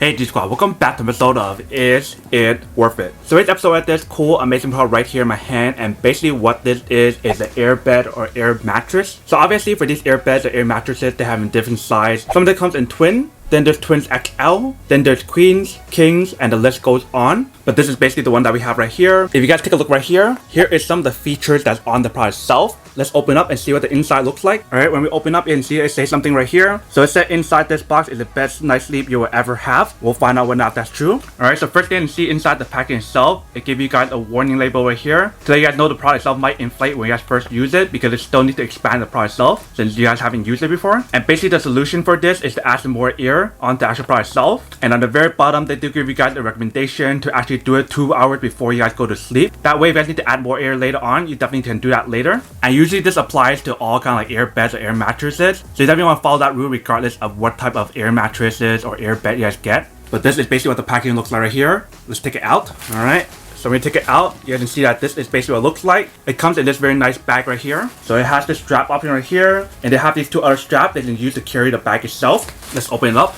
Hey G Squad, welcome back to an episode of Is It Worth It? So today's episode at this cool, amazing product right here in my hand, and basically what this is an air bed or air mattress. So obviously for these air beds or air mattresses, they have in different size. Some of them comes in twin, then there's twins XL, then there's queens, kings, and the list goes on. But this is basically the one that we have right here. If you guys take a look right here, here is some of the features that's on the product itself. Let's open up and see what the inside looks like. Alright, when we open up, you can see it says something right here. So it said inside this box is the best night's sleep you will ever have. We'll find out whether or not that's true. Alright, so first thing you can see inside the packaging itself, it gives you guys a warning label right here. So you guys know the product itself might inflate when you guys first use it because it still needs to expand the product itself since you guys haven't used it before. And basically the solution for this is to add some more air on the actual product itself. And on the very bottom, they do give you guys a recommendation to actually do it 2 hours before you guys go to sleep. That way if you guys need to add more air later on, you definitely can do that later. And usually this applies to all kind of like air beds or air mattresses. So you definitely want to follow that rule regardless of what type of air mattresses or air bed you guys get. But this is basically what the packaging looks like right here. Let's take it out. Alright. So when you take it out, you guys can see that this is basically what it looks like. It comes in this very nice bag right here. So it has this strap option right here. And they have these two other straps that you can use to carry the bag itself. Let's open it up.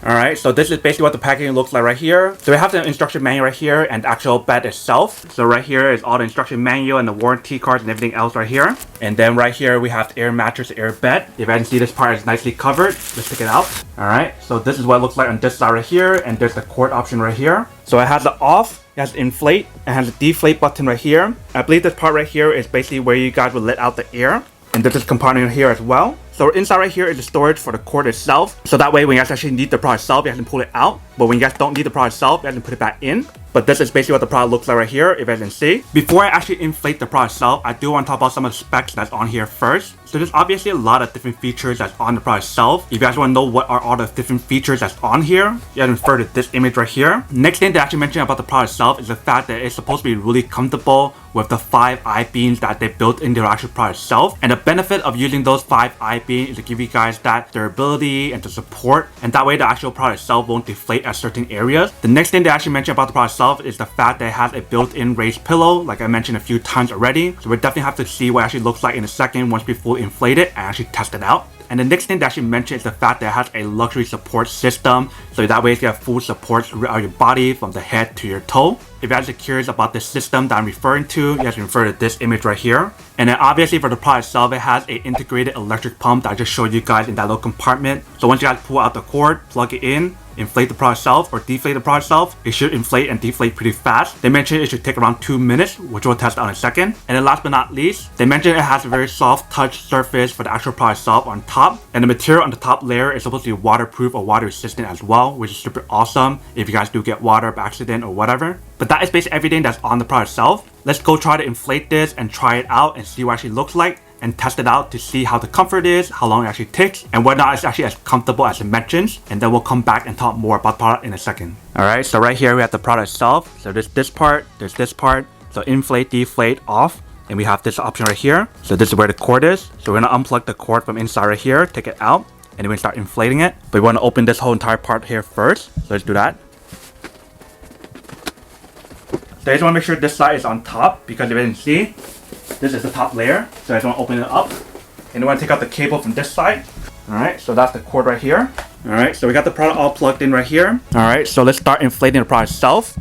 Alright, so this is basically what the packaging looks like right here. So we have the instruction manual right here and the actual bed itself. So right here is all the instruction manual and the warranty cards and everything else right here. And then right here we have the air mattress, air bed. If you can see, this part is nicely covered. Let's take it out. Alright, so this is what it looks like on this side right here. And there's the cord option right here. So it has the off, it has the inflate, it has the deflate button right here. I believe this part right here is basically where you guys will let out the air. And there's this compartment here as well. So inside right here is the storage for the cord itself. So that way when you guys actually need the product itself, you guys can pull it out. But when you guys don't need the product itself, you guys can put it back in. But this is basically what the product looks like right here, if you guys can see. Before I actually inflate the product itself, I do want to talk about some of the specs that's on here first. So there's obviously a lot of different features that's on the product itself. If you guys want to know what are all the different features that's on here, you guys refer to this image right here. Next thing to actually mention about the product itself is the fact that it's supposed to be really comfortable with the 5 I-beams that they built into the actual product itself. And the benefit of using those 5 I-beams is to give you guys that durability and the support. And that way the actual product itself won't deflate at certain areas. The next thing they actually mention about the product itself is the fact that it has a built-in raised pillow, like I mentioned a few times already. So we definitely have to see what it actually looks like in a second once we fully inflate it and actually test it out. And the next thing they actually mentioned is the fact that it has a luxury support system. So that way you get full support throughout your body from the head to your toe. If you guys are curious about the system that I'm referring to, you guys can refer to this image right here. And then obviously for the product itself, it has an integrated electric pump that I just showed you guys in that little compartment. So once you guys pull out the cord, plug it in, inflate the product itself or deflate the product itself, it should inflate and deflate pretty fast. They mentioned it should take around 2 minutes, which we'll test out in a second. And then last but not least, they mentioned it has a very soft touch surface for the actual product itself on top. And the material on the top layer is supposed to be waterproof or water resistant as well, which is super awesome if you guys do get water by accident or whatever. But that is basically everything that's on the product itself. Let's go try to inflate this and try it out and see what it actually looks like. And test it out to see how the comfort is, how long it actually takes, and whether or not it's actually as comfortable as it mentions. And then we'll come back and talk more about the product in a second. Alright, so right here we have the product itself. So there's this part, So inflate, deflate, off. And we have this option right here. So this is where the cord is. So we're gonna unplug the cord from inside right here, take it out, and then we're gonna start inflating it. But we wanna open this whole entire part here first. So let's do that. So I just wanna make sure this side is on top because if you didn't see, this is the top layer, so I just want to open it up. And I want to take out the cable from this side. Alright, so that's the cord right here. Alright, so we got the product all plugged in right here. Alright, so let's start inflating the product itself.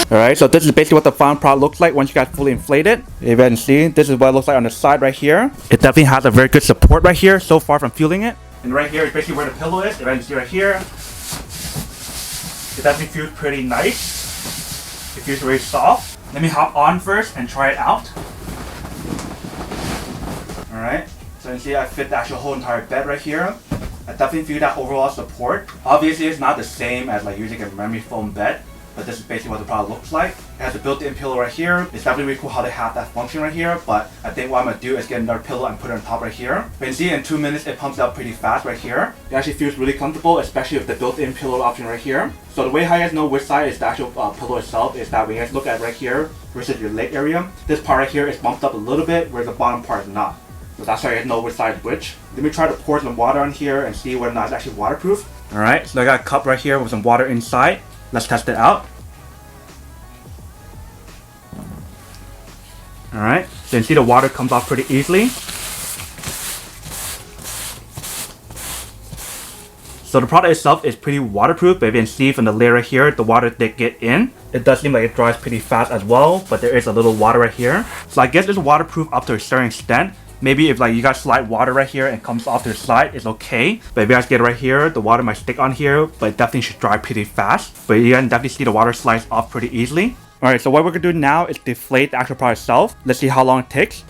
Alright, so this is basically what the final product looks like once you guys fully inflate it. If you can see, this is what it looks like on the side right here. It definitely has a very good support right here so far from feeling it. And right here is basically where the pillow is. If you can see right here, it definitely feels pretty nice. It feels very soft. Let me hop on first and try it out. Alright, so you can see I fit the actual whole entire bed right here. I definitely feel that overall support. Obviously it's not the same as like using a memory foam bed, but this is basically what the product looks like. It has a built-in pillow right here. It's definitely really cool how they have that function right here, but I think what I'm gonna do is get another pillow and put it on top right here. But you can see in 2 minutes it pumps out pretty fast right here. It actually feels really comfortable, especially with the built-in pillow option right here. So the way how you guys know which side is the actual pillow itself is that when you guys look at right here versus your leg area, this part right here is bumped up a little bit where the bottom part is not. So that's how I know which side is which. Let me try to pour some water on here and see whether or not it's actually waterproof. Alright, so I got a cup right here with some water inside. Let's test it out. Alright, so you can see the water comes off pretty easily. So the product itself is pretty waterproof, but you can see from the layer here, the water did get in. It does seem like it dries pretty fast as well, but there is a little water right here. So I guess it's waterproof up to a certain extent. Maybe if like you guys slide water right here and comes off to the side, it's okay. But if you guys get it right here, the water might stick on here, but it definitely should dry pretty fast. But you can definitely see the water slides off pretty easily. Alright, so what we're gonna do now is deflate the actual product itself. Let's see how long it takes.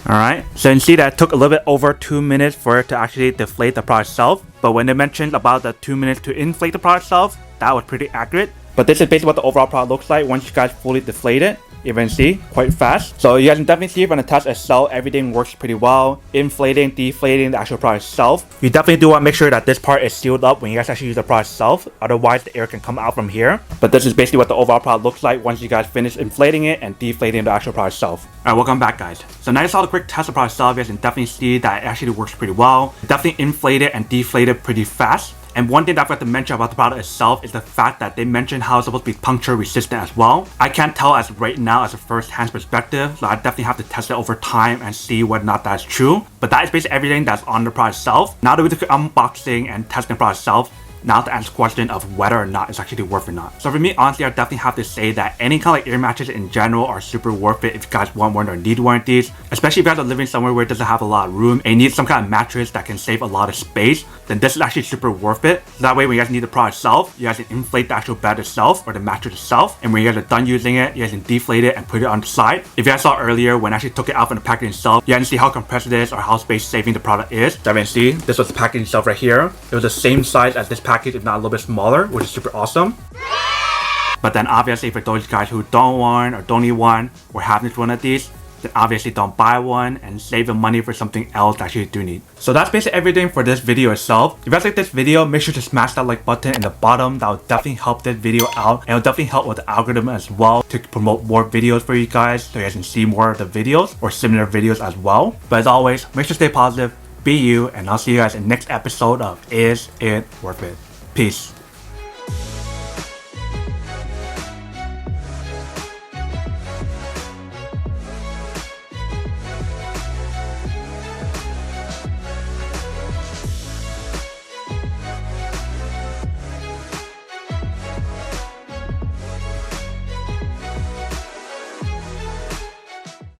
Alright, so you can see that it took a little bit over 2 minutes for it to actually deflate the product itself. But when they mentioned about the 2 minutes to inflate the product itself, that was pretty accurate. But this is basically what the overall product looks like once you guys fully deflate it. You can see quite fast. So you guys can definitely see from the test itself, everything works pretty well. Inflating, deflating the actual product itself. You definitely do want to make sure that this part is sealed up when you guys actually use the product itself. Otherwise, the air can come out from here. But this is basically what the overall product looks like once you guys finish inflating it and deflating the actual product itself. Alright, welcome back guys. So now you saw the quick test of the product itself. You guys can definitely see that it actually works pretty well. It definitely inflated and deflated pretty fast. And one thing that I forgot to mention about the product itself is the fact that they mentioned how it's supposed to be puncture resistant as well. I can't tell as right now as a first hand perspective, so I definitely have to test it over time and see whether or not that's true. But that is basically everything that's on the product itself. Now that we took unboxing and testing the product itself, now to answer the question of whether or not it's actually worth it or not. So for me, honestly, I definitely have to say that any kind of like air mattresses in general are super worth it if you guys want one or need one of these. Especially if you guys are living somewhere where it doesn't have a lot of room and you need some kind of mattress that can save a lot of space, then this is actually super worth it. So that way when you guys need the product itself, you guys can inflate the actual bed itself or the mattress itself. And when you guys are done using it, you guys can deflate it and put it on the side. If you guys saw earlier when I actually took it out from the packaging itself, you guys can see how compressed it is or how space saving the product is. So you can see, this was the packaging itself right here. It was the same size as this package, if not a little bit smaller, which is super awesome. But then obviously for those guys who don't want or don't need one or have one of these, then obviously don't buy one and save the money for something else that you do need. So that's basically everything for this video itself. If you guys like this video, make sure to smash that like button in the bottom. That will definitely help this video out and it will definitely help with the algorithm as well to promote more videos for you guys so you guys can see more of the videos or similar videos as well. But as always, make sure to stay positive, be you, and I'll see you guys in the next episode of Is It Worth It? Peace.